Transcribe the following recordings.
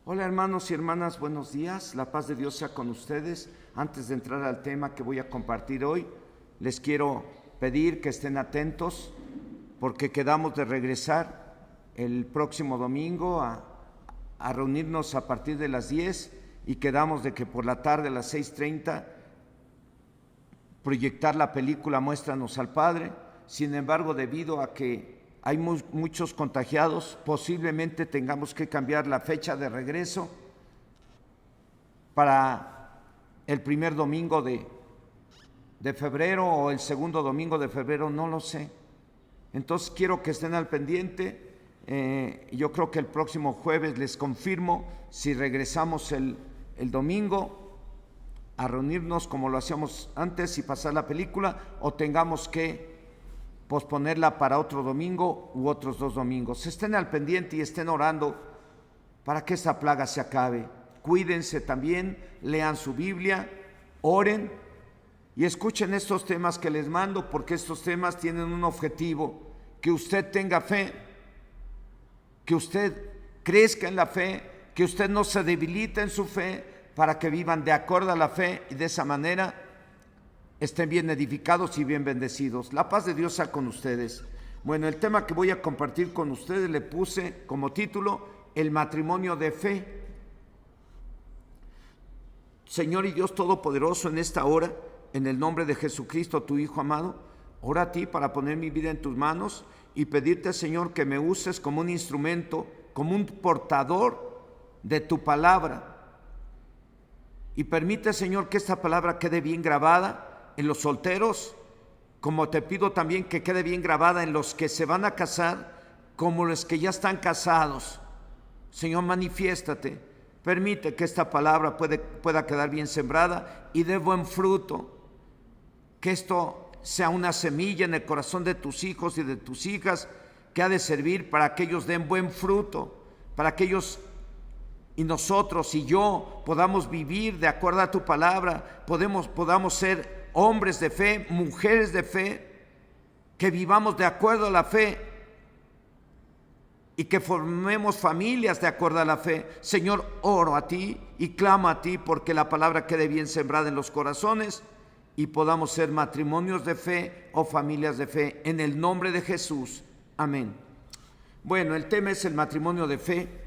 Hola hermanos y hermanas, buenos días. La paz de Dios sea con ustedes. Antes de entrar al tema que voy a compartir hoy, les quiero pedir que estén atentos porque quedamos de regresar el próximo domingo a reunirnos a partir de las 10 y quedamos de que por la tarde a las 6:30 proyectar la película Muéstranos al Padre. Sin embargo, debido a que hay muchos contagiados, posiblemente tengamos que cambiar la fecha de regreso para el primer domingo de febrero o el segundo domingo de febrero, no lo sé. Entonces quiero que estén al pendiente. Yo creo que el próximo jueves les confirmo si regresamos el domingo a reunirnos como lo hacíamos antes y pasar la película, o tengamos que posponerla para otro domingo u otros 2 domingos. Estén al pendiente y estén orando para que esta plaga se acabe. Cuídense también, lean su Biblia, oren y escuchen estos temas que les mando, porque estos temas tienen un objetivo: que usted tenga fe, que usted crezca en la fe, que usted no se debilite en su fe, para que vivan de acuerdo a la fe y de esa manera estén bien edificados y bien bendecidos. La paz de Dios sea con ustedes. Bueno, el tema que voy a compartir con ustedes le puse como título: el matrimonio de fe. Señor y Dios Todopoderoso, en esta hora, en el nombre de Jesucristo, tu Hijo amado, oro a ti para poner mi vida en tus manos y pedirte, Señor, que me uses como un instrumento, como un portador de tu palabra. Y permite, Señor, que esta palabra quede bien grabada en los solteros, como te pido también que quede bien grabada en los que se van a casar, como los que ya están casados. Señor, manifiéstate, permite que esta palabra pueda quedar bien sembrada y dé buen fruto, que esto sea una semilla en el corazón de tus hijos y de tus hijas, que ha de servir para que ellos den buen fruto, para que ellos y nosotros y yo podamos vivir de acuerdo a tu palabra, podamos ser hombres de fe, mujeres de fe, que vivamos de acuerdo a la fe y que formemos familias de acuerdo a la fe. Señor, oro a ti y clamo a ti porque la palabra quede bien sembrada en los corazones y podamos ser matrimonios de fe o familias de fe, en el nombre de Jesús. Amén. Bueno, el tema es el matrimonio de fe.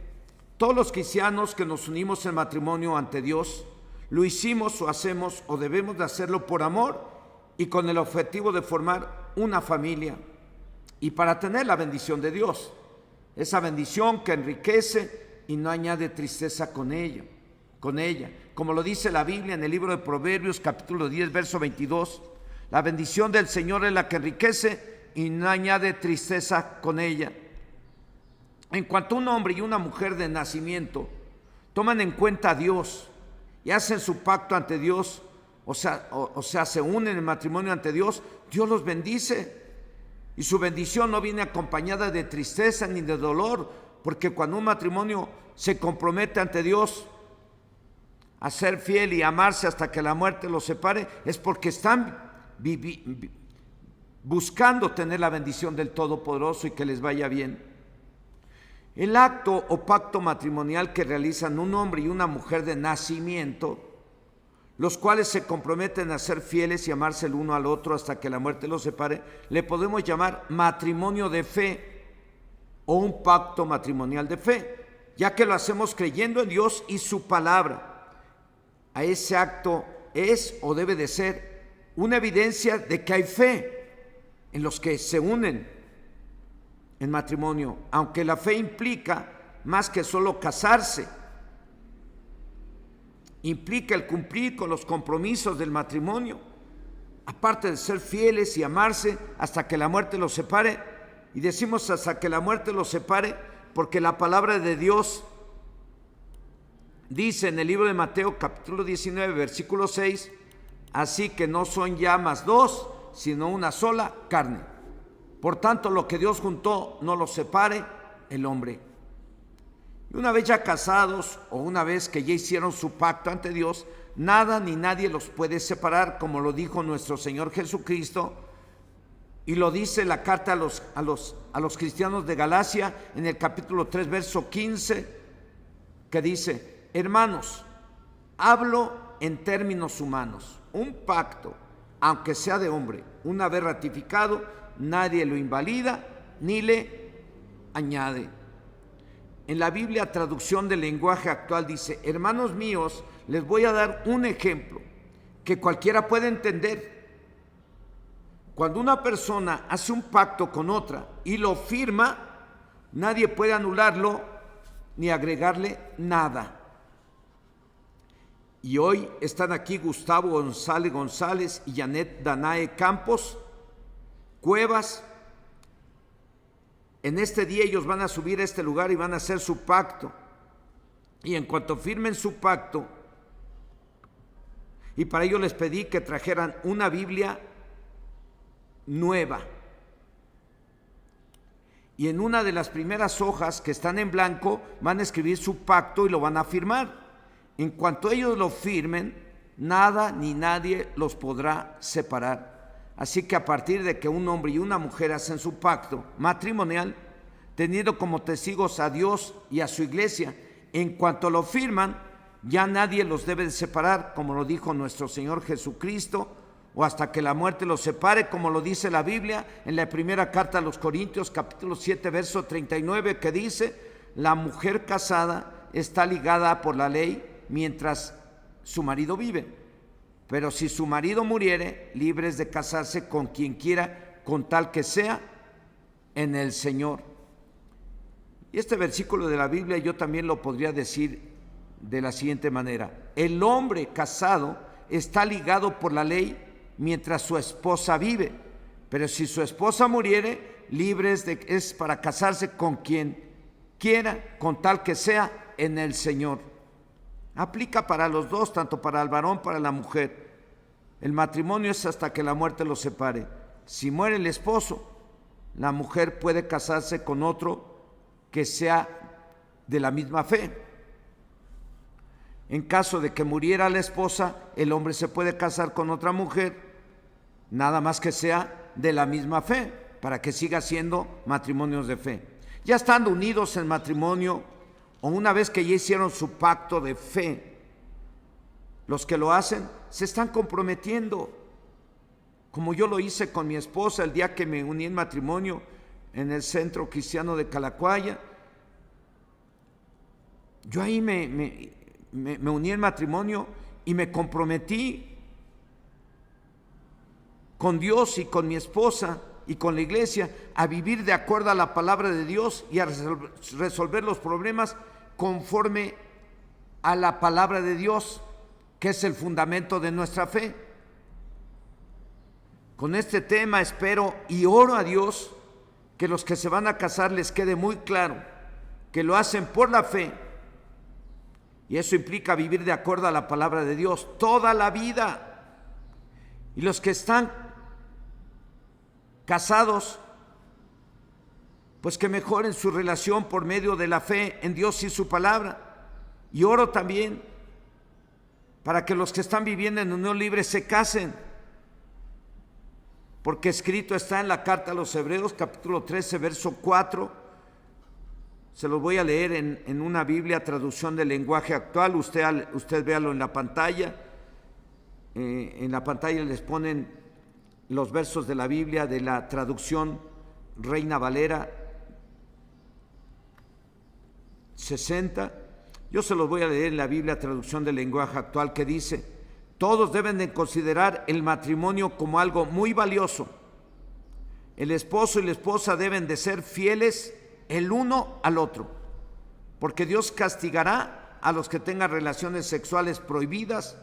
Todos los cristianos que nos unimos en matrimonio ante Dios, lo hicimos o hacemos o debemos de hacerlo por amor y con el objetivo de formar una familia y para tener la bendición de Dios, esa bendición que enriquece y no añade tristeza con ella, como lo dice la Biblia en el libro de Proverbios capítulo 10 verso 22, la bendición del Señor es la que enriquece y no añade tristeza con ella. En cuanto un hombre y una mujer de nacimiento toman en cuenta a Dios y hacen su pacto ante Dios, o sea, se unen en matrimonio ante Dios, Dios los bendice. Y su bendición no viene acompañada de tristeza ni de dolor, porque cuando un matrimonio se compromete ante Dios a ser fiel y amarse hasta que la muerte los separe, es porque están buscando tener la bendición del Todopoderoso y que les vaya bien. El acto o pacto matrimonial que realizan un hombre y una mujer de nacimiento, los cuales se comprometen a ser fieles y amarse el uno al otro hasta que la muerte los separe, le podemos llamar matrimonio de fe o un pacto matrimonial de fe, ya que lo hacemos creyendo en Dios y su palabra. A ese acto es o debe de ser una evidencia de que hay fe en los que se unen en matrimonio, aunque la fe implica más que solo casarse, implica el cumplir con los compromisos del matrimonio, aparte de ser fieles y amarse hasta que la muerte los separe. Y decimos hasta que la muerte los separe porque la palabra de Dios dice en el libro de Mateo capítulo 19 versículo 6, así que no son ya más dos, sino una sola carne. Por tanto, lo que Dios juntó no lo separe el hombre. Y una vez ya casados o una vez que ya hicieron su pacto ante Dios, nada ni nadie los puede separar, como lo dijo nuestro Señor Jesucristo Y lo dice la carta a los cristianos de Galacia en el capítulo 3, verso 15. que dice: hermanos, hablo en términos humanos. Un pacto, aunque sea de hombre, una vez ratificado, nadie lo invalida ni le añade. En la Biblia, traducción del lenguaje actual, dice: hermanos míos, les voy a dar un ejemplo que cualquiera puede entender. Cuando una persona hace un pacto con otra y lo firma, nadie puede anularlo ni agregarle nada. Y hoy están aquí Gustavo González González y Janet Danae Campos Cuevas. En este día ellos van a subir a este lugar y van a hacer su pacto. Y en cuanto firmen su pacto, y para ello les pedí que trajeran una Biblia nueva. Y en una de las primeras hojas que están en blanco van a escribir su pacto y lo van a firmar. En cuanto ellos lo firmen, nada ni nadie los podrá separar. Así que a partir de que un hombre y una mujer hacen su pacto matrimonial, teniendo como testigos a Dios y a su iglesia, en cuanto lo firman, ya nadie los debe de separar, como lo dijo nuestro Señor Jesucristo, o hasta que la muerte los separe, como lo dice la Biblia en la primera carta a los Corintios, capítulo 7, verso 39, que dice: la mujer casada está ligada por la ley mientras su marido vive, pero si su marido muriere, libres de casarse con quien quiera, con tal que sea en el Señor. Y este versículo de la Biblia yo también lo podría decir de la siguiente manera: el hombre casado está ligado por la ley mientras su esposa vive, pero si su esposa muriere, libres es para casarse con quien quiera, con tal que sea en el Señor. Aplica para los dos, tanto para el varón como para la mujer. El matrimonio es hasta que la muerte los separe. Si muere el esposo, la mujer puede casarse con otro que sea de la misma fe. En caso de que muriera la esposa, el hombre se puede casar con otra mujer, nada más que sea de la misma fe, para que siga siendo matrimonios de fe. Ya estando unidos en matrimonio, o una vez que ya hicieron su pacto de fe, los que lo hacen se están comprometiendo, como yo lo hice con mi esposa el día que me uní en matrimonio en el Centro Cristiano de Calacuaya. Yo ahí me uní en matrimonio y me comprometí con Dios y con mi esposa y con la iglesia a vivir de acuerdo a la palabra de Dios y a resolver los problemas conforme a la palabra de Dios, que es el fundamento de nuestra fe. Con este tema espero y oro a Dios que los que se van a casar les quede muy claro que lo hacen por la fe, y eso implica vivir de acuerdo a la palabra de Dios toda la vida. Y los que están casados, pues que mejoren su relación por medio de la fe en Dios y su palabra. Y oro también para que los que están viviendo en unión libre se casen, porque escrito está en la carta a los Hebreos, capítulo 13, verso 4. Se los voy a leer en una Biblia, traducción del lenguaje actual. Usted véalo en la pantalla. En la pantalla les ponen los versos de la Biblia de la traducción Reina Valera 60. Yo se los voy a leer en la Biblia, traducción del lenguaje actual, que dice: todos deben de considerar el matrimonio como algo muy valioso. El esposo y la esposa deben de ser fieles el uno al otro, porque Dios castigará a los que tengan relaciones sexuales prohibidas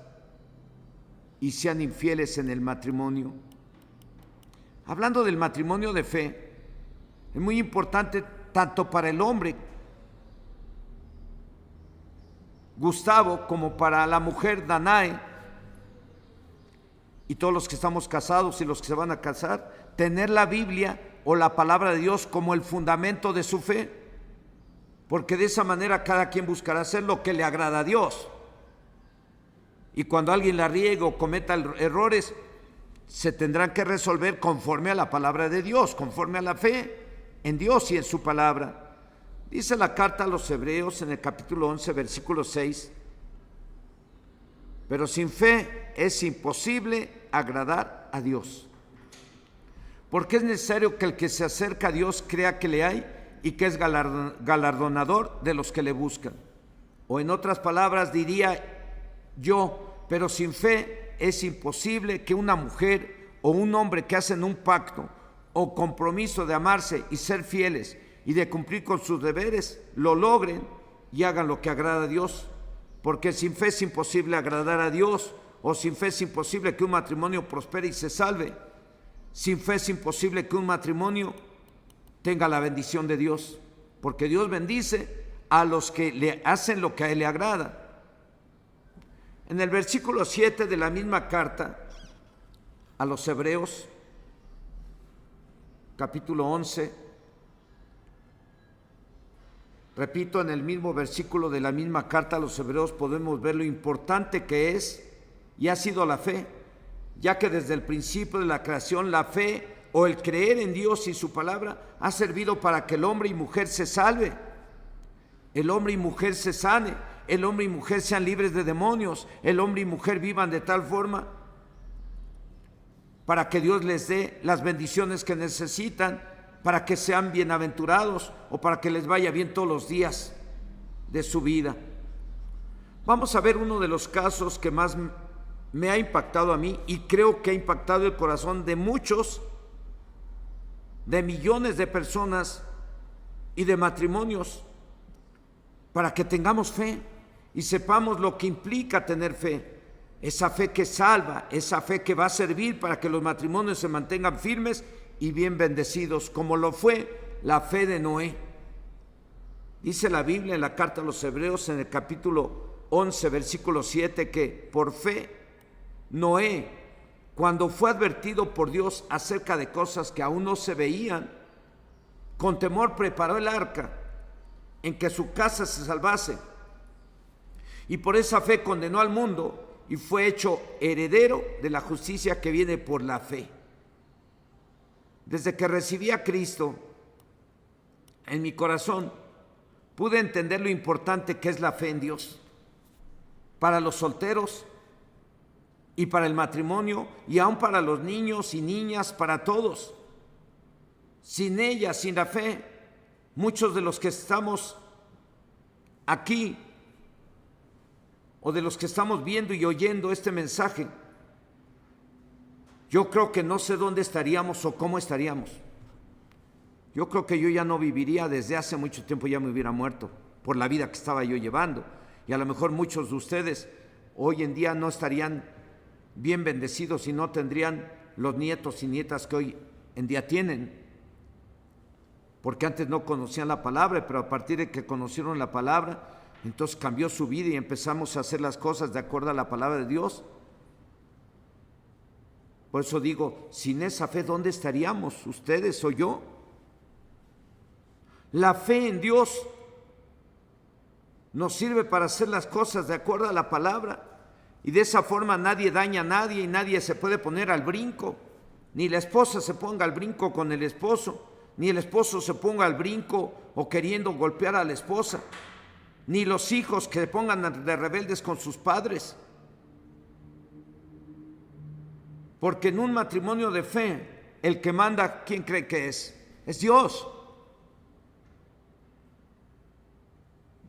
y sean infieles en el matrimonio. Hablando del matrimonio de fe, es muy importante tanto para el hombre Gustavo como para la mujer Danae, y todos los que estamos casados y los que se van a casar, tener la Biblia o la palabra de Dios como el fundamento de su fe, porque de esa manera cada quien buscará hacer lo que le agrada a Dios. Y cuando alguien la riegue o cometa errores, se tendrán que resolver conforme a la palabra de Dios, conforme a la fe en Dios y en su palabra. Dice la carta a los Hebreos en el capítulo 11, versículo 6, pero sin fe es imposible agradar a Dios, porque es necesario que el que se acerca a Dios crea que le hay y que es galardonador de los que le buscan. O en otras palabras diría yo, pero sin fe es imposible que una mujer o un hombre que hacen un pacto o compromiso de amarse y ser fieles y de cumplir con sus deberes, lo logren y hagan lo que agrada a Dios. Porque sin fe es imposible agradar a Dios, o sin fe es imposible que un matrimonio prospere y se salve. Sin fe es imposible que un matrimonio tenga la bendición de Dios, porque Dios bendice a los que le hacen lo que a Él le agrada. En el versículo 7 de la misma carta a los Hebreos, capítulo 11, repito, en el mismo versículo de la misma carta a los Hebreos podemos ver lo importante que es y ha sido la fe, ya que desde el principio de la creación la fe o el creer en Dios y su palabra ha servido para que el hombre y mujer se salve, el hombre y mujer se sane, el hombre y mujer sean libres de demonios, el hombre y mujer vivan de tal forma para que Dios les dé las bendiciones que necesitan, para que sean bienaventurados o para que les vaya bien todos los días de su vida. Vamos a ver uno de los casos que más me ha impactado a mí y creo que ha impactado el corazón de muchos, de millones de personas y de matrimonios, para que tengamos fe y sepamos lo que implica tener fe. Esa fe que salva, esa fe que va a servir para que los matrimonios se mantengan firmes y bien bendecidos, como lo fue la fe de Noé. Dice la Biblia en la carta a los Hebreos en el capítulo 11, versículo 7, que por fe Noé, cuando fue advertido por Dios acerca de cosas que aún no se veían, con temor preparó el arca en que su casa se salvase, y por esa fe condenó al mundo y fue hecho heredero de la justicia que viene por la fe. Desde que recibí a Cristo en mi corazón, pude entender lo importante que es la fe en Dios, para los solteros y para el matrimonio, y aún para los niños y niñas, para todos. Sin ella, sin la fe, muchos de los que estamos aquí, o de los que estamos viendo y oyendo este mensaje, yo creo que no sé dónde estaríamos o cómo estaríamos. Yo creo que yo ya no viviría, desde hace mucho tiempo ya me hubiera muerto por la vida que estaba yo llevando. Y a lo mejor muchos de ustedes hoy en día no estarían bien bendecidos y no tendrían los nietos y nietas que hoy en día tienen, porque antes no conocían la palabra, pero a partir de que conocieron la palabra, entonces cambió su vida y empezamos a hacer las cosas de acuerdo a la palabra de Dios. Por eso digo, sin esa fe, ¿dónde estaríamos ustedes o yo? La fe en Dios nos sirve para hacer las cosas de acuerdo a la palabra, y de esa forma nadie daña a nadie y nadie se puede poner al brinco. Ni la esposa se ponga al brinco con el esposo, ni el esposo se ponga al brinco o queriendo golpear a la esposa, ni los hijos que se pongan de rebeldes con sus padres. Porque en un matrimonio de fe, el que manda, ¿quién cree que es? Es Dios.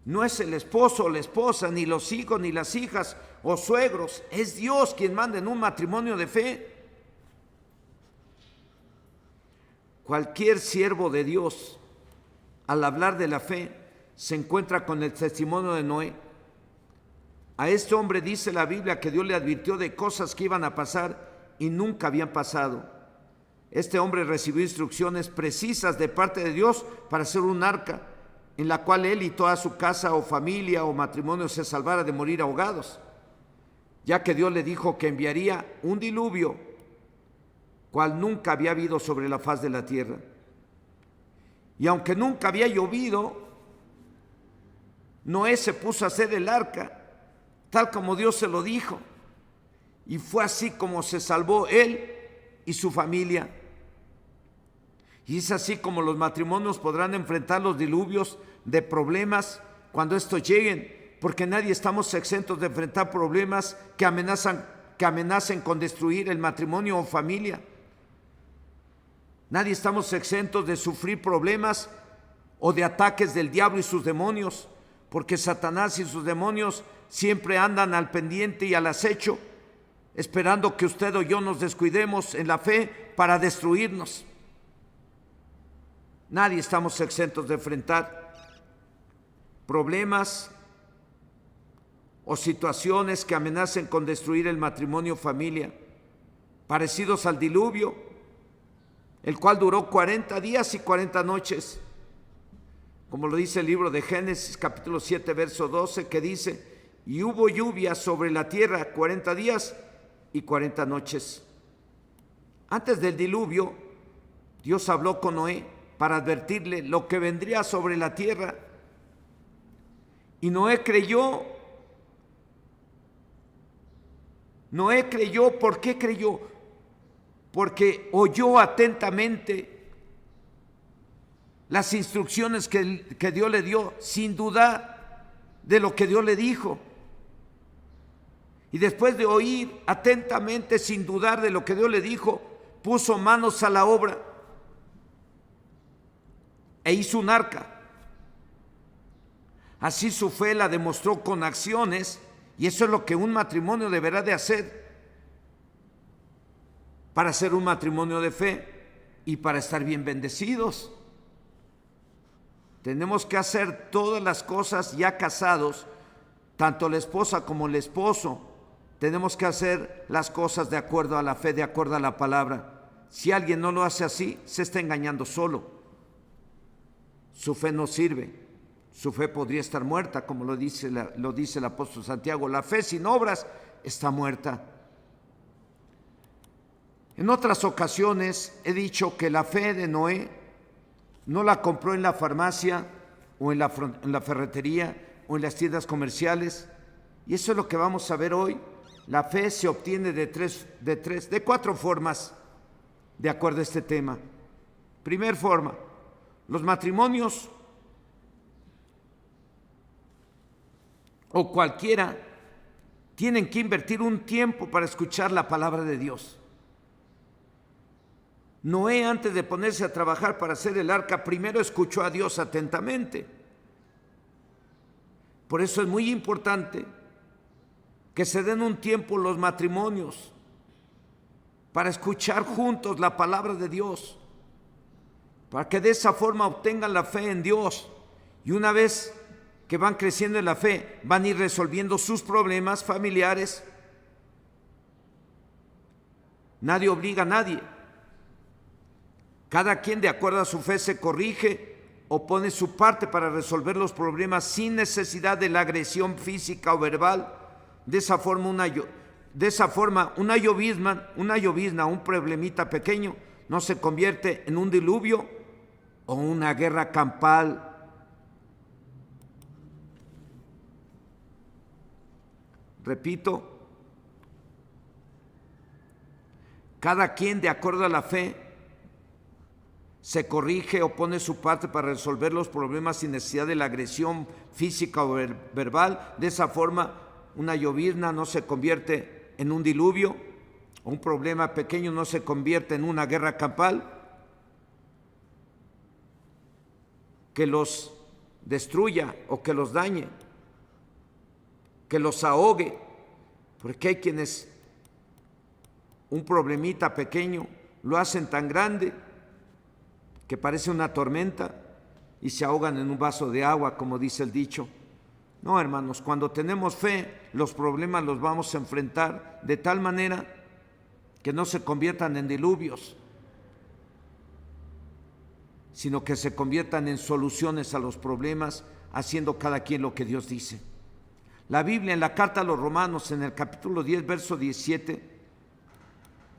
No es el esposo o la esposa, ni los hijos, ni las hijas o suegros. Es Dios quien manda en un matrimonio de fe. Cualquier siervo de Dios, al hablar de la fe, se encuentra con el testimonio de Noé. A este hombre dice la Biblia que Dios le advirtió de cosas que iban a pasar y nunca habían pasado. Este hombre recibió instrucciones precisas de parte de Dios para hacer un arca en la cual él y toda su casa o familia o matrimonio se salvara de morir ahogados, ya que Dios le dijo que enviaría un diluvio cual nunca había habido sobre la faz de la tierra. Y aunque nunca había llovido, Noé se puso a hacer el arca, tal como Dios se lo dijo. Y fue así como se salvó él y su familia. Y es así como los matrimonios podrán enfrentar los diluvios, de problemas cuando estos lleguen, porque nadie estamos exentos de enfrentar problemas que amenacen con destruir el matrimonio o familia. Nadie estamos exentos de sufrir problemas o de ataques del diablo y sus demonios, porque Satanás y sus demonios siempre andan al pendiente y al acecho, esperando que usted o yo nos descuidemos en la fe para destruirnos. Nadie estamos exentos de enfrentar problemas o situaciones que amenacen con destruir el matrimonio o familia, parecidos al diluvio, el cual duró 40 días y 40 noches, como lo dice el libro de Génesis capítulo 7 verso 12, que dice: y hubo lluvia sobre la tierra 40 días y 40 noches. Antes del diluvio, Dios habló con Noé para advertirle lo que vendría sobre la tierra, y Noé creyó. ¿Por qué creyó? Porque oyó atentamente las instrucciones que Dios le dio, sin dudar de lo que Dios le dijo. Y después de oír atentamente, sin dudar de lo que Dios le dijo, puso manos a la obra e hizo un arca. Así su fe la demostró con acciones, y eso es lo que un matrimonio deberá de hacer para ser un matrimonio de fe y para estar bien bendecidos. Tenemos que hacer todas las cosas ya casados, tanto la esposa como el esposo. Tenemos que hacer las cosas de acuerdo a la fe, de acuerdo a la palabra. Si alguien no lo hace así, se está engañando solo. Su fe no sirve. Su fe podría estar muerta, como lo dice el apóstol Santiago. La fe sin obras está muerta. En otras ocasiones he dicho que la fe de Noé no la compró en la farmacia o en la ferretería o en las tiendas comerciales. Y eso es lo que vamos a ver hoy. La fe se obtiene de 4 formas, de acuerdo a este tema. Primer forma, los matrimonios o cualquiera tienen que invertir un tiempo para escuchar la palabra de Dios. Noé, antes de ponerse a trabajar para hacer el arca, primero escuchó a Dios atentamente. Por eso es muy importante que se den un tiempo los matrimonios para escuchar juntos la palabra de Dios, para que de esa forma obtengan la fe en Dios, y una vez que van creciendo en la fe, van a ir resolviendo sus problemas familiares. Nadie obliga a nadie. Cada quien, de acuerdo a su fe, se corrige o pone su parte para resolver los problemas sin necesidad de la agresión física o verbal. De esa forma, una llovizna, un problemita pequeño, no se convierte en un diluvio o una guerra campal. Repito, cada quien, de acuerdo a la fe, se corrige o pone su parte para resolver los problemas sin necesidad de la agresión física o verbal. De esa forma, una llovizna no se convierte en un diluvio, o un problema pequeño no se convierte en una guerra campal que los destruya o que los dañe, que los ahogue, porque hay quienes un problemita pequeño lo hacen tan grande que parece una tormenta y se ahogan en un vaso de agua, como dice el dicho. No, hermanos, cuando tenemos fe, los problemas los vamos a enfrentar de tal manera que no se conviertan en diluvios, sino que se conviertan en soluciones a los problemas, haciendo cada quien lo que Dios dice. La Biblia, en la carta a los Romanos, en el capítulo 10, verso 17,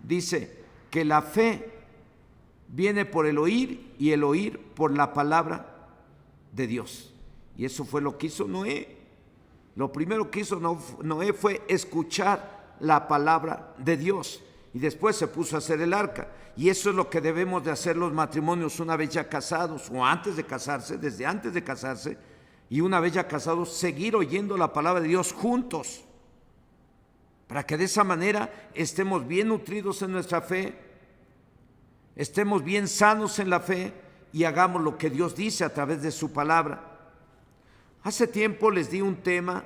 dice que la fe viene por el oír y el oír por la palabra de Dios. Y eso fue lo que hizo Noé. Lo primero que hizo Noé fue escuchar la palabra de Dios, y después se puso a hacer el arca. Y eso es lo que debemos de hacer los matrimonios una vez ya casados, o antes de casarse, desde antes de casarse. y una vez ya casados, seguir oyendo la palabra de Dios juntos, para que de esa manera estemos bien nutridos en nuestra fe, estemos bien sanos en la fe y hagamos lo que Dios dice a través de su palabra. Hace tiempo les di un tema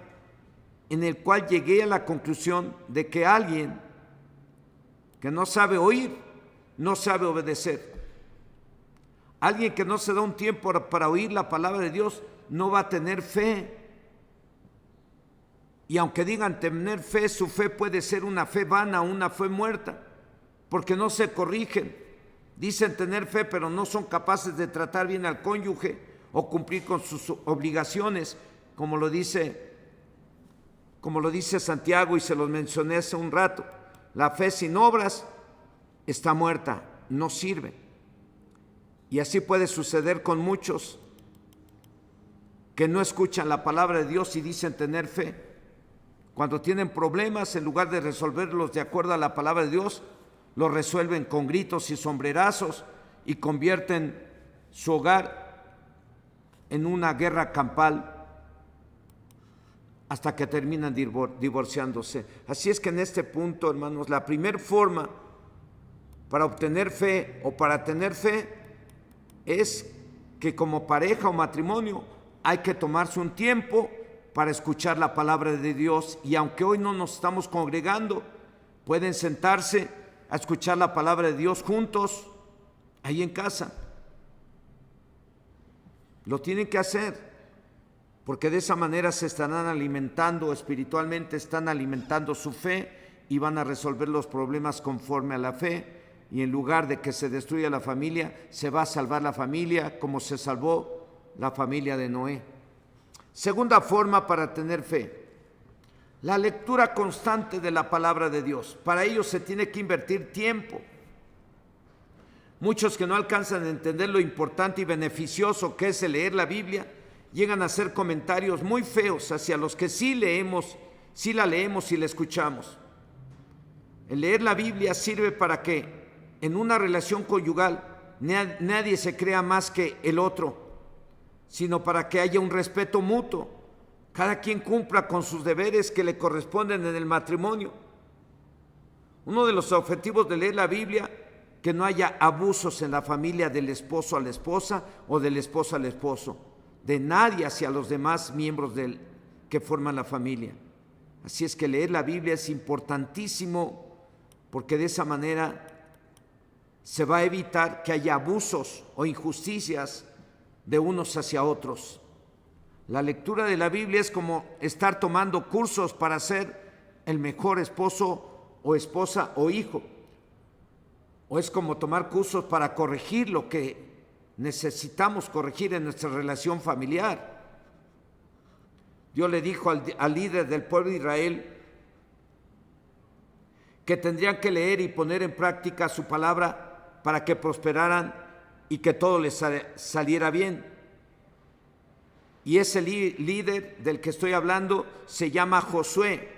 en el cual llegué a la conclusión de que alguien que no sabe oír, no sabe obedecer. Alguien que no se da un tiempo para oír la palabra de Dios no va a tener fe. Y aunque digan tener fe, su fe puede ser una fe vana, una fe muerta, porque no se corrigen. Dicen tener fe, pero no son capaces de tratar bien al cónyuge o cumplir con sus obligaciones, como lo dice Santiago, y se los mencioné hace un rato. La fe sin obras está muerta, no sirve. Y así puede suceder con muchos que no escuchan la palabra de Dios y dicen tener fe. Cuando tienen problemas, en lugar de resolverlos de acuerdo a la palabra de Dios, los resuelven con gritos y sombrerazos y convierten su hogar en una guerra campal hasta que terminan divorciándose. Así es que en este punto, hermanos, la primera forma para obtener fe o para tener fe es que como pareja o matrimonio hay que tomarse un tiempo para escuchar la palabra de Dios. Y aunque hoy no nos estamos congregando, pueden sentarse a escuchar la palabra de Dios juntos, ahí en casa. Lo tienen que hacer, porque de esa manera se estarán alimentando espiritualmente, están alimentando su fe y van a resolver los problemas conforme a la fe. Y en lugar de que se destruya la familia, se va a salvar la familia como se salvó la familia de Noé. Segunda forma para tener fe: la lectura constante de la palabra de Dios. Para ello se tiene que invertir tiempo. Muchos que no alcanzan a entender lo importante y beneficioso que es el leer la Biblia, llegan a hacer comentarios muy feos hacia los que sí la leemos y la escuchamos. El leer la Biblia sirve para que en una relación conyugal nadie se crea más que el otro, sino para que haya un respeto mutuo. Cada quien cumpla con sus deberes que le corresponden en el matrimonio. Uno de los objetivos de leer la Biblia, que no haya abusos en la familia del esposo a la esposa o del esposo al esposo, de nadie hacia los demás miembros que forman la familia. Así es que leer la Biblia es importantísimo, porque de esa manera se va a evitar que haya abusos o injusticias de unos hacia otros. La lectura de la Biblia es como estar tomando cursos para ser el mejor esposo o esposa o hijo. O es como tomar cursos para corregir lo que necesitamos corregir en nuestra relación familiar. Dios le dijo al líder del pueblo de Israel que tendrían que leer y poner en práctica su palabra para que prosperaran y que todo les saliera bien. Y ese líder del que estoy hablando se llama Josué,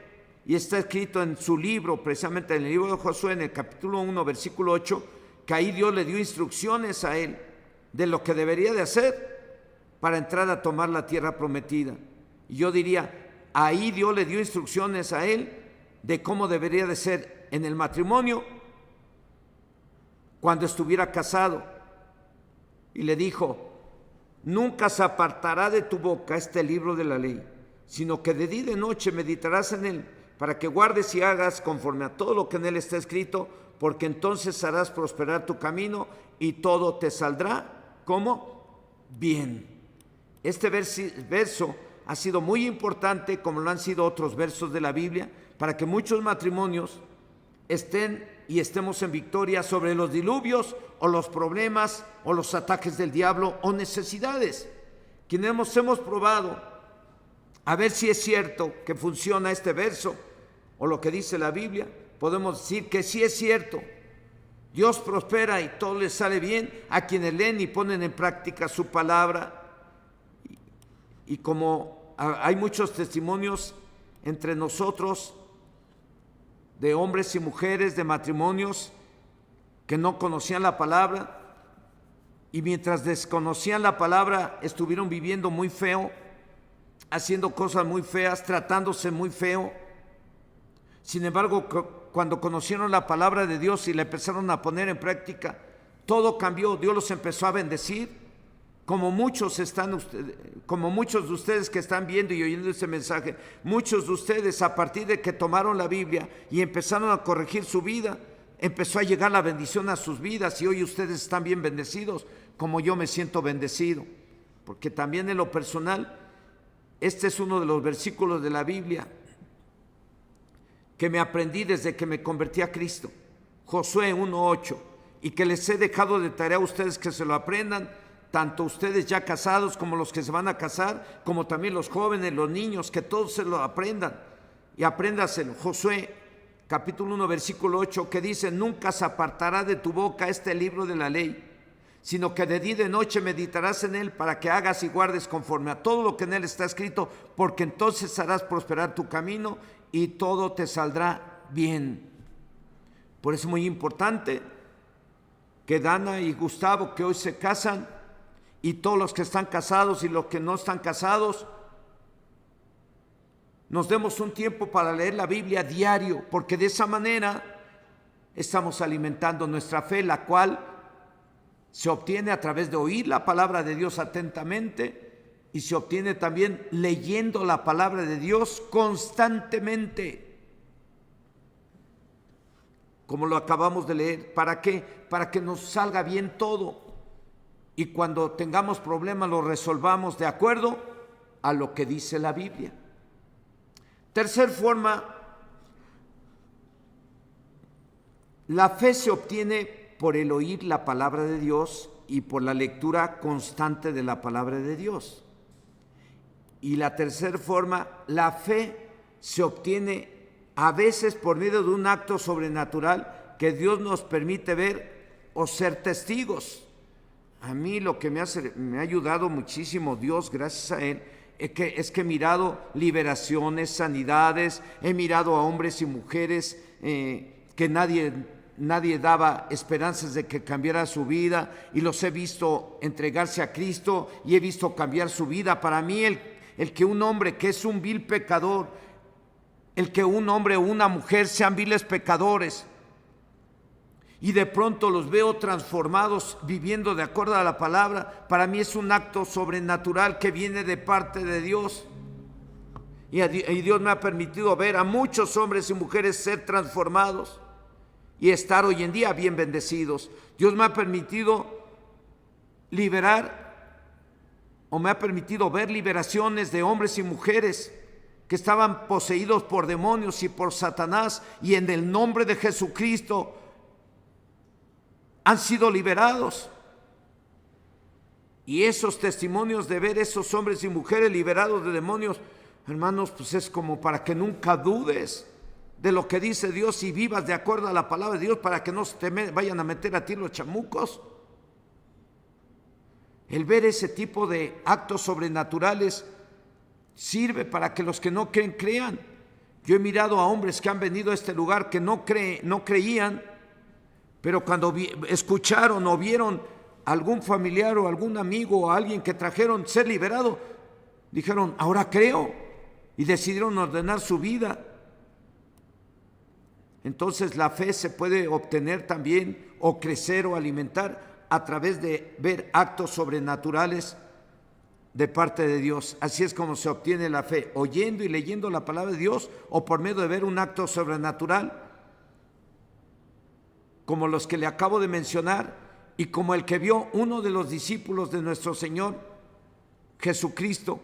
y está escrito en su libro, precisamente en el libro de Josué, en el capítulo 1, versículo 8, que ahí Dios le dio instrucciones a él de lo que debería de hacer para entrar a tomar la tierra prometida. Y yo diría, ahí Dios le dio instrucciones a él de cómo debería de ser en el matrimonio cuando estuviera casado. Y le dijo: nunca se apartará de tu boca este libro de la ley, sino que de día y de noche meditarás en él, para que guardes y hagas conforme a todo lo que en él está escrito, porque entonces harás prosperar tu camino y todo te saldrá como bien. Este verso ha sido muy importante, como lo han sido otros versos de la Biblia, para que muchos matrimonios estemos en victoria sobre los diluvios o los problemas o los ataques del diablo o necesidades. Quienes hemos probado a ver si es cierto que funciona este verso o lo que dice la Biblia, podemos decir que sí es cierto. Dios prospera y todo les sale bien a quienes leen y ponen en práctica su palabra. Y como hay muchos testimonios entre nosotros de hombres y mujeres, de matrimonios que no conocían la palabra, y mientras desconocían la palabra estuvieron viviendo muy feo, haciendo cosas muy feas, tratándose muy feo. Sin embargo, cuando conocieron la palabra de Dios y la empezaron a poner en práctica, todo cambió. Dios los empezó a bendecir. Como muchos de ustedes que están viendo y oyendo este mensaje, muchos de ustedes, a partir de que tomaron la Biblia y empezaron a corregir su vida, empezó a llegar la bendición a sus vidas, y hoy ustedes están bien bendecidos, como yo me siento bendecido. Porque también en lo personal, este es uno de los versículos de la Biblia que me aprendí desde que me convertí a Cristo, Josué 1:8, y que les he dejado de tarea a ustedes que se lo aprendan, tanto ustedes ya casados como los que se van a casar, como también los jóvenes, los niños, que todos se lo aprendan. Y apréndaselo. Josué capítulo 1 versículo 8, que dice: nunca se apartará de tu boca este libro de la ley, sino que de día y de noche meditarás en él, para que hagas y guardes conforme a todo lo que en él está escrito, porque entonces harás prosperar tu camino y todo te saldrá bien. Por eso es muy importante que Dana y Gustavo, que hoy se casan, y todos los que están casados y los que no están casados, nos demos un tiempo para leer la Biblia diario, porque de esa manera estamos alimentando nuestra fe, la cual se obtiene a través de oír la palabra de Dios atentamente, y se obtiene también leyendo la palabra de Dios constantemente, como lo acabamos de leer. ¿Para qué? Para que nos salga bien todo, y cuando tengamos problemas lo resolvamos de acuerdo a lo que dice la Biblia. Tercer forma, la fe se obtiene por el oír la palabra de Dios y por la lectura constante de la palabra de Dios. Y la tercera forma, la fe se obtiene a veces por medio de un acto sobrenatural que Dios nos permite ver o ser testigos. A mí lo que me ha ayudado muchísimo Dios, gracias a Él, es que he mirado liberaciones, sanidades, he mirado a hombres y mujeres que nadie daba esperanzas de que cambiara su vida, y los he visto entregarse a Cristo y he visto cambiar su vida. Para mí el que un hombre que es un vil pecador, el que un hombre o una mujer sean viles pecadores, y de pronto los veo transformados, viviendo de acuerdo a la palabra, para mí es un acto sobrenatural que viene de parte de Dios. Y Dios me ha permitido ver a muchos hombres y mujeres ser transformados y estar hoy en día bien bendecidos. Dios me ha permitido liberar, o me ha permitido ver liberaciones de hombres y mujeres que estaban poseídos por demonios y por Satanás, y en el nombre de Jesucristo han sido liberados. Y esos testimonios de ver esos hombres y mujeres liberados de demonios, hermanos, pues es como para que nunca dudes de lo que dice Dios y vivas de acuerdo a la palabra de Dios, para que no se te vayan a meter a ti los chamucos. El ver ese tipo de actos sobrenaturales sirve para que los que no creen, crean. Yo he mirado a hombres que han venido a este lugar que no creían, pero cuando escucharon o vieron algún familiar o algún amigo o alguien que trajeron ser liberado, dijeron: ahora creo, y decidieron ordenar su vida. Entonces la fe se puede obtener también, o crecer o alimentar, a través de ver actos sobrenaturales de parte de Dios. Así es como se obtiene la fe, oyendo y leyendo la palabra de Dios, o por medio de ver un acto sobrenatural, como los que le acabo de mencionar, y como el que vio uno de los discípulos de nuestro Señor Jesucristo,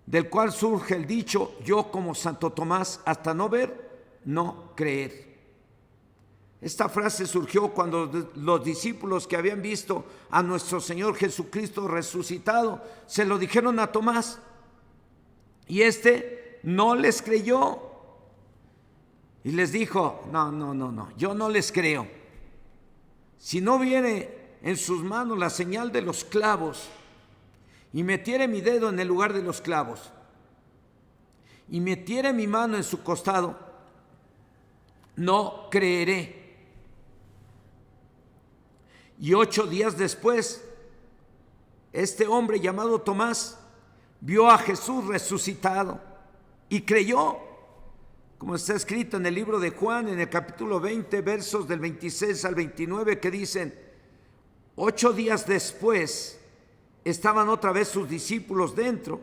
del cual surge el dicho: yo como Santo Tomás, hasta no ver, no creer. Esta frase surgió cuando los discípulos que habían visto a nuestro Señor Jesucristo resucitado se lo dijeron a Tomás, y este no les creyó. Y les dijo: no, yo no les creo. Si no viene en sus manos la señal de los clavos, y metiere mi dedo en el lugar de los clavos, y metiere mi mano en su costado, no creeré. Y 8 días después este hombre llamado Tomás vio a Jesús resucitado y creyó, como está escrito en el libro de Juan, en el capítulo 20, versos del 26 al 29, que dicen: 8 días después estaban otra vez sus discípulos dentro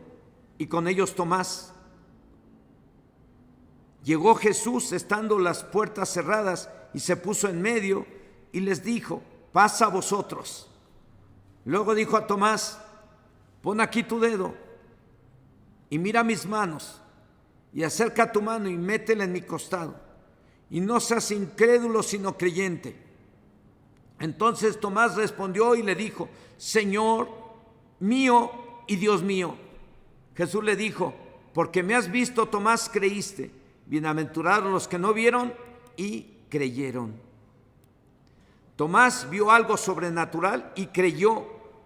y con ellos Tomás. Llegó Jesús estando las puertas cerradas y se puso en medio y les dijo: pasa a vosotros. Luego dijo a Tomás: pon aquí tu dedo y mira mis manos, y acerca tu mano y métela en mi costado, y no seas incrédulo sino creyente. Entonces Tomás respondió y le dijo: Señor mío y Dios mío. Jesús le dijo: porque me has visto, Tomás, creíste. Bienaventurados los que no vieron y creyeron. Tomás vio algo sobrenatural y creyó,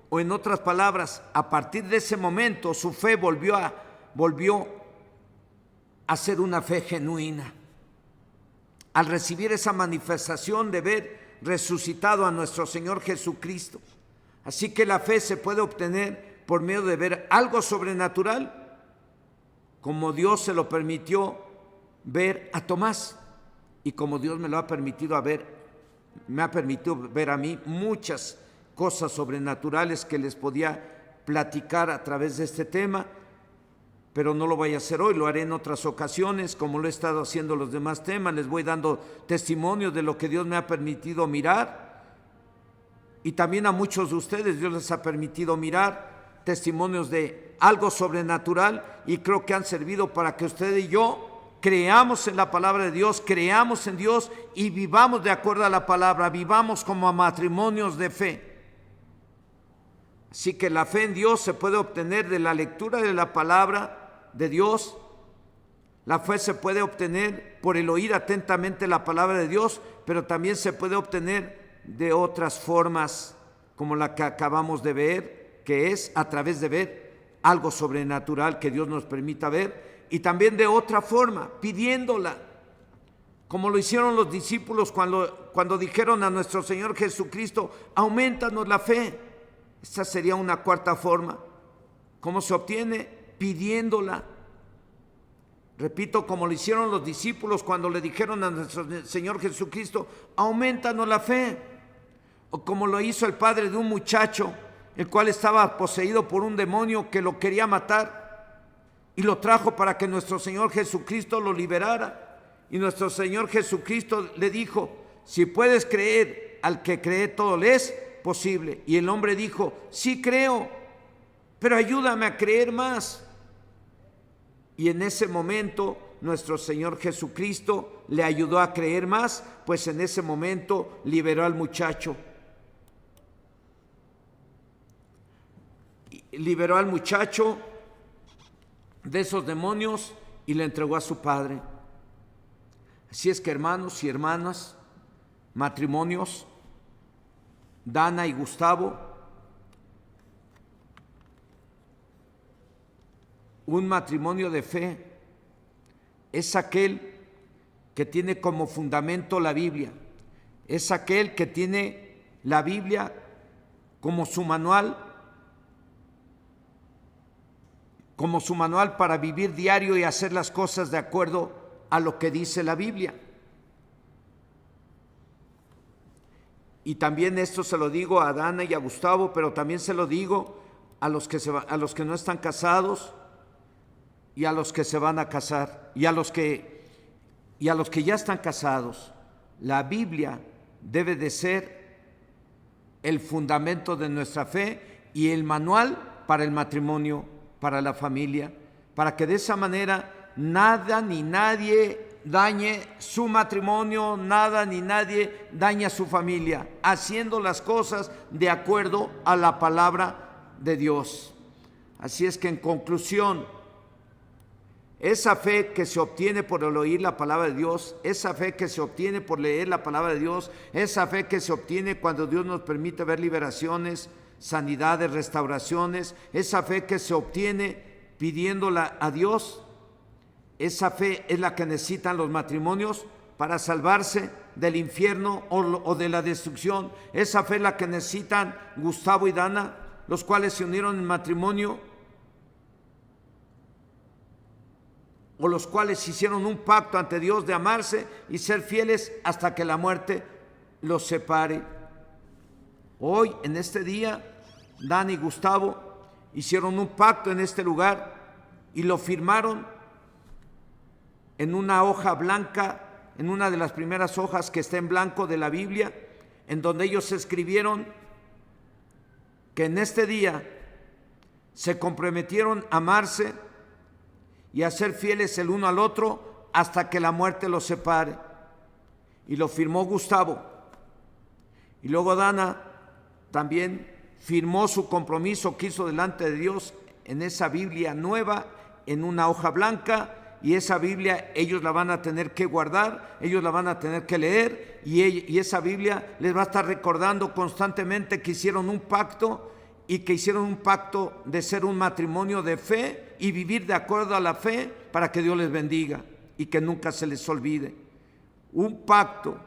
o en otras palabras, a partir de ese momento su fe volvió a ser una fe genuina. Al recibir esa manifestación de ver resucitado a nuestro Señor Jesucristo. Así que la fe se puede obtener por medio de ver algo sobrenatural, como Dios se lo permitió ver a Tomás, y como Dios me lo ha permitido me ha permitido ver a mí muchas cosas sobrenaturales que les podía platicar a través de este tema, pero no lo voy a hacer hoy, lo haré en otras ocasiones, como lo he estado haciendo los demás temas. Les voy dando testimonio de lo que Dios me ha permitido mirar, y también a muchos de ustedes Dios les ha permitido mirar testimonios de algo sobrenatural, y creo que han servido para que usted y yo creamos en la palabra de Dios, creamos en Dios y vivamos de acuerdo a la palabra, vivamos como matrimonios de fe. Así que la fe en Dios se puede obtener de la lectura de la palabra de Dios. La fe se puede obtener por el oír atentamente la palabra de Dios, pero también se puede obtener de otras formas, como la que acabamos de ver, que es a través de ver algo sobrenatural que Dios nos permita ver, y también de otra forma, pidiéndola, como lo hicieron los discípulos cuando dijeron a nuestro Señor Jesucristo: aumentanos la fe. Esta sería una cuarta forma. ¿Cómo se obtiene? Pidiéndola. Repito, como lo hicieron los discípulos cuando le dijeron a nuestro Señor Jesucristo: aumentanos la fe. O como lo hizo el padre de un muchacho, el cual estaba poseído por un demonio que lo quería matar, y lo trajo para que nuestro Señor Jesucristo lo liberara. Y nuestro Señor Jesucristo le dijo: si puedes creer, al que cree todo le es posible. Y el hombre dijo: sí creo, pero ayúdame a creer más. Y en ese momento nuestro Señor Jesucristo le ayudó a creer más, pues en ese momento liberó al muchacho. Liberó al muchacho de esos demonios y le entregó a su padre. Así es que, hermanos y hermanas, matrimonios, Dana y Gustavo, un matrimonio de fe es aquel que tiene como fundamento la Biblia, es aquel que tiene la Biblia como su manual para vivir diario y hacer las cosas de acuerdo a lo que dice la Biblia. Y también esto se lo digo a Dana y a Gustavo, pero también se lo digo a los que no están casados y a los que se van a casar y a los que ya están casados. La Biblia debe de ser el fundamento de nuestra fe y el manual para el matrimonio, para la familia, para que de esa manera nada ni nadie dañe su matrimonio, nada ni nadie dañe a su familia, haciendo las cosas de acuerdo a la palabra de Dios. Así es que, en conclusión, esa fe que se obtiene por el oír la palabra de Dios, esa fe que se obtiene por leer la palabra de Dios, esa fe que se obtiene cuando Dios nos permite ver liberaciones, sanidades, restauraciones, esa fe que se obtiene pidiéndola a Dios, esa fe es la que necesitan los matrimonios para salvarse del infierno o de la destrucción. Esa fe es la que necesitan Gustavo y Dana los cuales se unieron en matrimonio, o los cuales hicieron un pacto ante Dios de amarse y ser fieles hasta que la muerte los separe. Hoy, en este día, Dana y Gustavo hicieron un pacto en este lugar y lo firmaron en una hoja blanca, en una de las primeras hojas que está en blanco de la Biblia, en donde ellos escribieron que en este día se comprometieron a amarse y a ser fieles el uno al otro hasta que la muerte los separe. Y lo firmó Gustavo. Y luego Dana también firmó su compromiso que hizo delante de Dios en esa Biblia nueva, en una hoja blanca, y esa Biblia ellos la van a tener que guardar, ellos la van a tener que leer, y esa Biblia les va a estar recordando constantemente que hicieron un pacto, y que hicieron un pacto de ser un matrimonio de fe y vivir de acuerdo a la fe para que Dios les bendiga y que nunca se les olvide. Un pacto,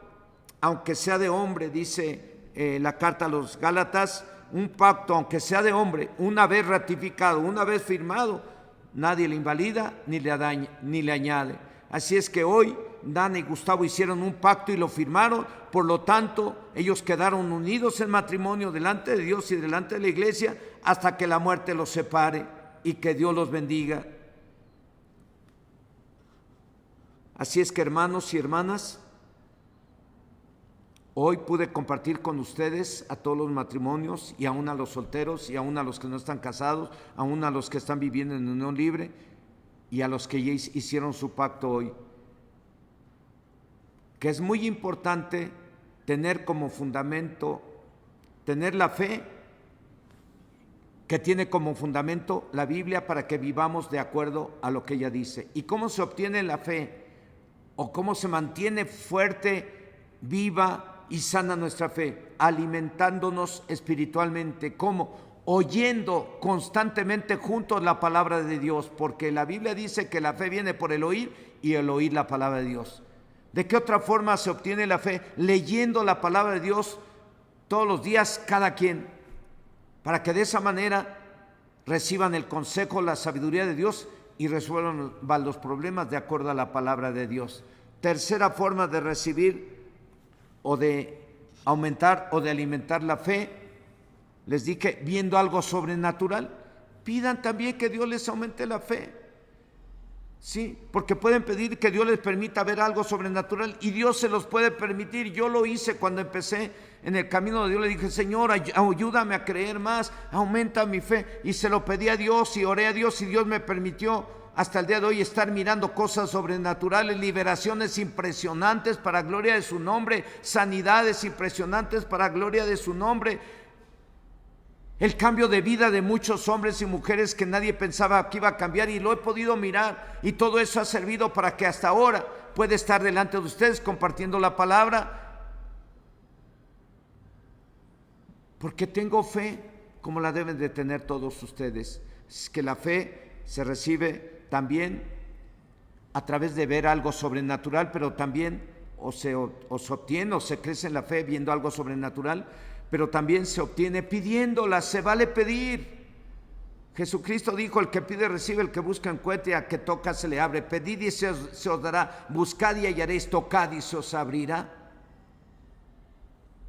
aunque sea de hombre, dice la carta a los Gálatas, un pacto, aunque sea de hombre, una vez ratificado, una vez firmado, nadie le invalida ni le añade. Así es que hoy Dana y Gustavo hicieron un pacto y lo firmaron, por lo tanto ellos quedaron unidos en matrimonio delante de Dios y delante de la iglesia hasta que la muerte los separe, y que Dios los bendiga. Así es que, hermanos y hermanas, hoy pude compartir con ustedes a todos los matrimonios, y aún a los solteros, y aún a los que no están casados, aún a los que están viviendo en unión libre, y a los que ya hicieron su pacto hoy, que es muy importante tener como fundamento, tener la fe que tiene como fundamento la Biblia para que vivamos de acuerdo a lo que ella dice. ¿Y cómo se obtiene la fe? ¿O cómo se mantiene fuerte, viva y sana nuestra fe? Alimentándonos espiritualmente. ¿Cómo? Oyendo constantemente juntos la palabra de Dios, porque la Biblia dice que la fe viene por el oír, y el oír la palabra de Dios. ¿De qué otra forma se obtiene la fe? Leyendo la palabra de Dios todos los días, cada quien, para que de esa manera reciban el consejo, la sabiduría de Dios y resuelvan los problemas de acuerdo a la palabra de Dios. Tercera forma de recibir o de aumentar o de alimentar la fe, les dije, viendo algo sobrenatural. Pidan también que Dios les aumente la fe. Sí, porque pueden pedir que Dios les permita ver algo sobrenatural, y Dios se los puede permitir. Yo lo hice cuando empecé en el camino de Dios. Le dije: Señor, ayúdame a creer más, aumenta mi fe, y se lo pedí a Dios y oré a Dios, y Dios me permitió hasta el día de hoy estar mirando cosas sobrenaturales, liberaciones impresionantes para gloria de su nombre, sanidades impresionantes para gloria de su nombre. El cambio de vida de muchos hombres y mujeres que nadie pensaba que iba a cambiar, y lo he podido mirar, y todo eso ha servido para que hasta ahora pueda estar delante de ustedes compartiendo la palabra, porque tengo fe como la deben de tener todos ustedes. Es que la fe se recibe también a través de ver algo sobrenatural, pero también o se obtiene o se crece en la fe viendo algo sobrenatural, pero también se obtiene pidiéndola. Se vale pedir. Jesucristo dijo: el que pide recibe, el que busca encuentra, y al que toca se le abre. Pedid y se os dará, buscad y hallaréis, tocad y se os abrirá.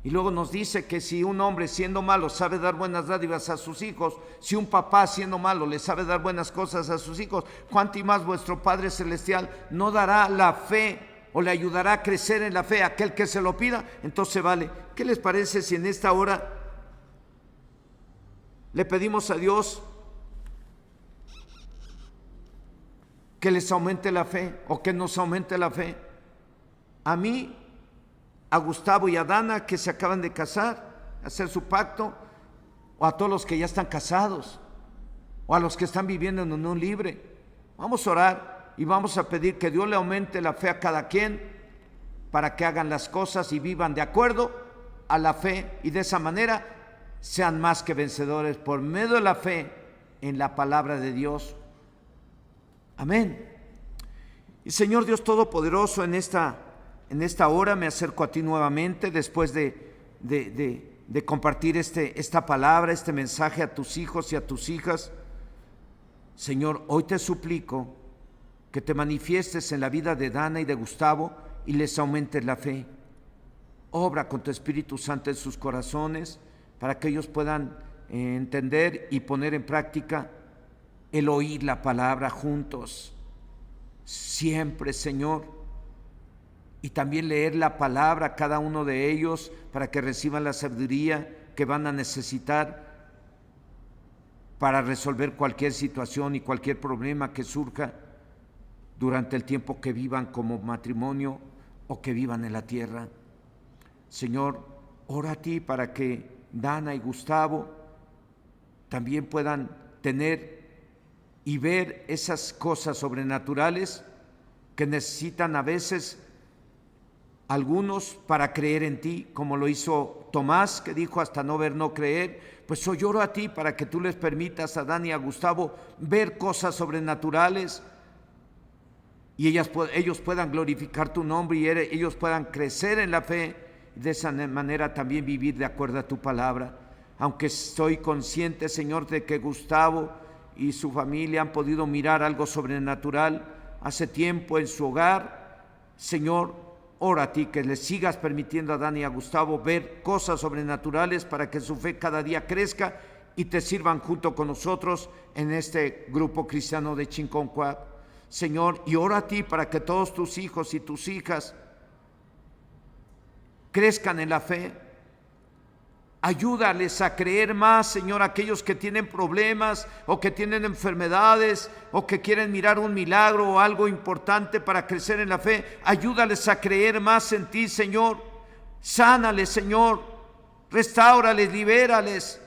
Y luego nos dice que si un hombre siendo malo sabe dar buenas dádivas a sus hijos, si un papá siendo malo le sabe dar buenas cosas a sus hijos, cuánto y más vuestro Padre Celestial no dará la fe, o le ayudará a crecer en la fe a aquel que se lo pida. Entonces vale. ¿Qué les parece si en esta hora le pedimos a Dios que les aumente la fe, o que nos aumente la fe? A mí, a Gustavo y a Dana, que se acaban de casar, hacer su pacto, o a todos los que ya están casados, o a los que están viviendo en unión libre. Vamos a orar y vamos a pedir que Dios le aumente la fe a cada quien, para que hagan las cosas y vivan de acuerdo a la fe, y de esa manera sean más que vencedores por medio de la fe en la palabra de Dios. Amén. Y Señor Dios Todopoderoso, en esta hora me acerco a ti nuevamente después de de compartir esta palabra, este mensaje a tus hijos y a tus hijas. Señor, hoy te suplico que te manifiestes en la vida de Dana y de Gustavo y les aumentes la fe. Obra con tu Espíritu Santo en sus corazones para que ellos puedan entender y poner en práctica el oír la palabra juntos. Siempre, Señor. Y también leer la palabra cada uno de ellos para que reciban la sabiduría que van a necesitar para resolver cualquier situación y cualquier problema que surja durante el tiempo que vivan como matrimonio o que vivan en la tierra. Señor, ora a ti para que Dana y Gustavo también puedan tener y ver esas cosas sobrenaturales que necesitan a veces algunos para creer en ti, como lo hizo Tomás, que dijo hasta no ver, no creer. Pues yo oro a ti para que tú les permitas a Dana y a Gustavo ver cosas sobrenaturales y ellos puedan glorificar tu nombre y ellos puedan crecer en la fe y de esa manera también vivir de acuerdo a tu palabra. Aunque estoy consciente, Señor, de que Gustavo y su familia han podido mirar algo sobrenatural hace tiempo en su hogar, Señor, ora a ti que les sigas permitiendo a Dana y a Gustavo ver cosas sobrenaturales para que su fe cada día crezca y te sirvan junto con nosotros en este grupo cristiano de Chinconcuac. Señor, y ora a ti para que todos tus hijos y tus hijas crezcan en la fe. Ayúdales a creer más, Señor, aquellos que tienen problemas o que tienen enfermedades o que quieren mirar un milagro o algo importante para crecer en la fe. Ayúdales a creer más en ti, Señor. Sánales, Señor. Restáurales, libérales.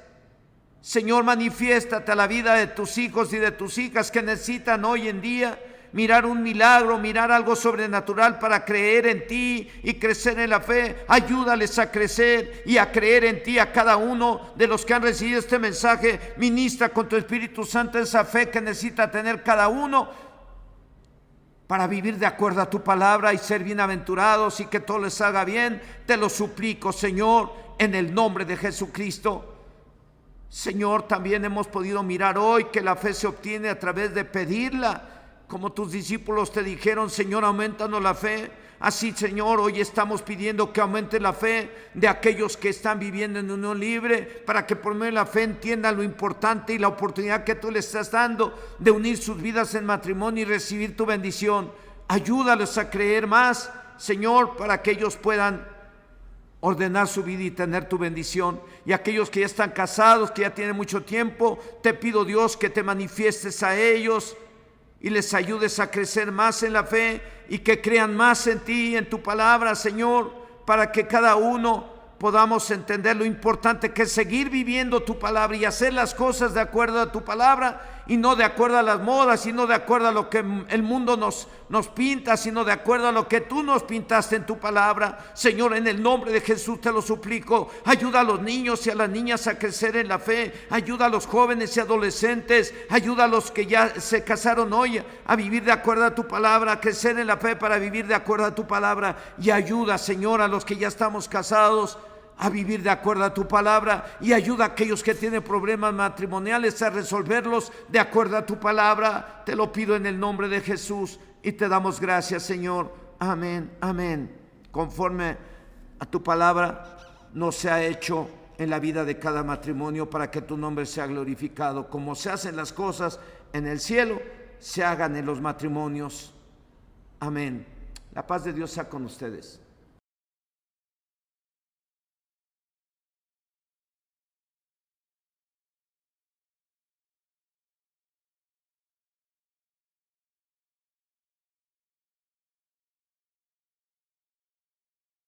Señor, manifiéstate a la vida de tus hijos y de tus hijas que necesitan hoy en día mirar un milagro, mirar algo sobrenatural para creer en ti y crecer en la fe. Ayúdales a crecer y a creer en ti a cada uno de los que han recibido este mensaje. Ministra con tu Espíritu Santo esa fe que necesita tener cada uno para vivir de acuerdo a tu palabra y ser bienaventurados y que todo les haga bien. Te lo suplico, Señor, en el nombre de Jesucristo. Señor, también hemos podido mirar hoy que la fe se obtiene a través de pedirla. Como tus discípulos te dijeron, Señor, aumentanos la fe. Así, Señor, hoy estamos pidiendo que aumente la fe de aquellos que están viviendo en unión libre, para que por medio de la fe entiendan lo importante y la oportunidad que tú les estás dando de unir sus vidas en matrimonio y recibir tu bendición. Ayúdales a creer más, Señor, para que ellos puedan ordenar su vida y tener tu bendición. Y aquellos que ya están casados, que ya tienen mucho tiempo, te pido, Dios, que te manifiestes a ellos y les ayudes a crecer más en la fe y que crean más en ti y en tu palabra, Señor, para que cada uno podamos entender lo importante que es seguir viviendo tu palabra y hacer las cosas de acuerdo a tu palabra y no de acuerdo a las modas, y no de acuerdo a lo que el mundo nos pinta, sino de acuerdo a lo que tú nos pintaste en tu palabra. Señor, en el nombre de Jesús te lo suplico. Ayuda a los niños y a las niñas a crecer en la fe. Ayuda a los jóvenes y adolescentes. Ayuda a los que ya se casaron hoy a vivir de acuerdo a tu palabra, a crecer en la fe para vivir de acuerdo a tu palabra. Y ayuda, Señor, a los que ya estamos casados a vivir de acuerdo a tu palabra, y ayuda a aquellos que tienen problemas matrimoniales a resolverlos de acuerdo a tu palabra. Te lo pido en el nombre de Jesús y te damos gracias, Señor. Amén, amén. Conforme a tu palabra nos se ha hecho en la vida de cada matrimonio para que tu nombre sea glorificado. Como se hacen las cosas en el cielo, se hagan en los matrimonios. Amén. La paz de Dios sea con ustedes.